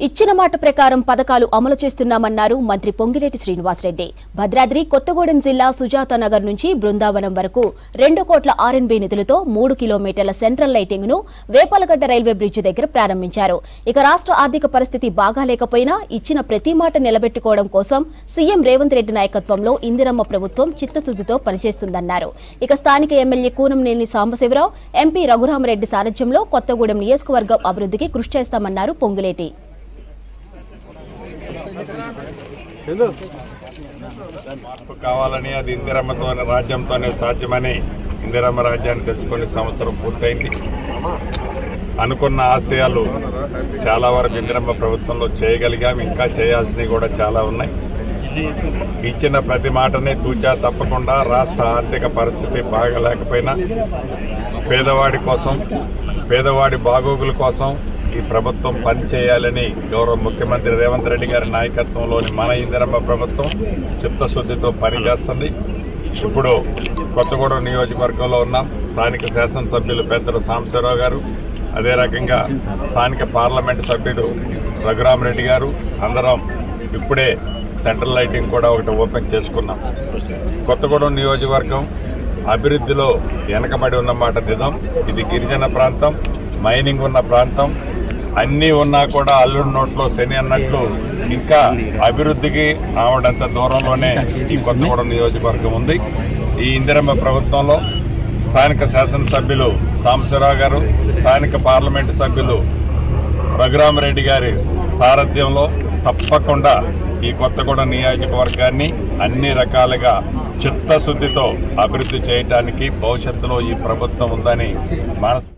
ఇచ్చిన మాట ప్రకారం పథకాలు అమలు చేస్తున్నామన్నారు మంత్రి పొంగిలేటి శ్రీనివాసరెడ్డి. భద్రాద్రి కొత్తగూడెం జిల్లా సుజాతానగర్ నుంచి బృందావనం వరకు 2 కోట్ల ఆర్ఎన్బి నిధులతో 3 కిలోమీటర్ల సెంట్రల్ లైటింగ్ ను వేపాలగడ్డ రైల్వే బ్రిడ్జి దగ్గర ప్రారంభించారు. ఇక రాష్ట్ర ఆర్థిక పరిస్థితి బాగాలేకపోయినా ఇచ్చిన ప్రతి మాట నిలబెట్టుకోవడం కోసం సీఎం రేవంత్ రెడ్డి నాయకత్వంలో ఇందిరమ్మ ప్రభుత్వం చిత్తశుద్ధితో పనిచేస్తుందన్నారు. ఇక స్థానిక ఎమ్మెల్యే కూనంనేని సాంబశివరావు, ఎంపీ రఘురామరెడ్డి సారథ్యంలో కొత్తగూడెం నియోజకవర్గం అభివృద్ధికి కృషి చేస్తామన్నారు పొంగులేటి. మార్పు కావాలని అది ఇందిరమ్మతోనే రాజ్యంతోనే సాధ్యమని ఇందిరమ్మ రాజ్యాన్ని తెచ్చుకొని సంవత్సరం పూర్తయింది. అనుకున్న ఆశయాలు చాలా వరకు ఇందిరమ్మ ప్రభుత్వంలో చేయగలిగాం. ఇంకా చేయాల్సినవి కూడా చాలా ఉన్నాయి. ఇచ్చిన ప్రతి మాటనే తూచా తప్పకుండా రాష్ట్ర ఆర్థిక పరిస్థితి బాగలేకపోయినా పేదవాడి కోసం, పేదవాడి బాగోగుల కోసం ఈ ప్రభుత్వం పనిచేయాలని గౌరవ ముఖ్యమంత్రి రేవంత్ రెడ్డి గారి నాయకత్వంలోని మన ఇందిరమ్మ ప్రభుత్వం చిత్తశుద్ధితో పనిచేస్తుంది. ఇప్పుడు కొత్తగూడెం నియోజకవర్గంలో ఉన్నాం. స్థానిక శాసనసభ్యులు పెద్దలు సాంబశివరావు గారు, అదే రకంగా స్థానిక పార్లమెంటు సభ్యుడు రఘురామరెడ్డి గారు అందరం ఇప్పుడే సెంట్రల్ లైటింగ్ కూడా ఒకటి ఓపెన్ చేసుకున్నాం. కొత్తగూడెం నియోజకవర్గం అభివృద్ధిలో వెనకబడి ఉన్నమాట నిజం. ఇది గిరిజన ప్రాంతం, మైనింగ్ ఉన్న ప్రాంతం. అన్నీ ఉన్నా కూడా అల్లుడి నోట్లో శని అన్నట్లు ఇంకా అభివృద్ధికి రావడంత దూరంలోనే ఈ కొత్తగూడెం నియోజకవర్గం ఉంది. ఈ ఇందిరమ్మ ప్రభుత్వంలో స్థానిక శాసనసభ్యులు సాంబశివరావు గారు, స్థానిక పార్లమెంటు సభ్యులు రఘురామరెడ్డి గారి సారథ్యంలో తప్పకుండా ఈ కొత్తగూడెం నియోజకవర్గాన్ని అన్ని రకాలుగా చిత్తశుద్ధితో అభివృద్ధి చేయడానికి భవిష్యత్తులో ఈ ప్రభుత్వం ఉందని మనసు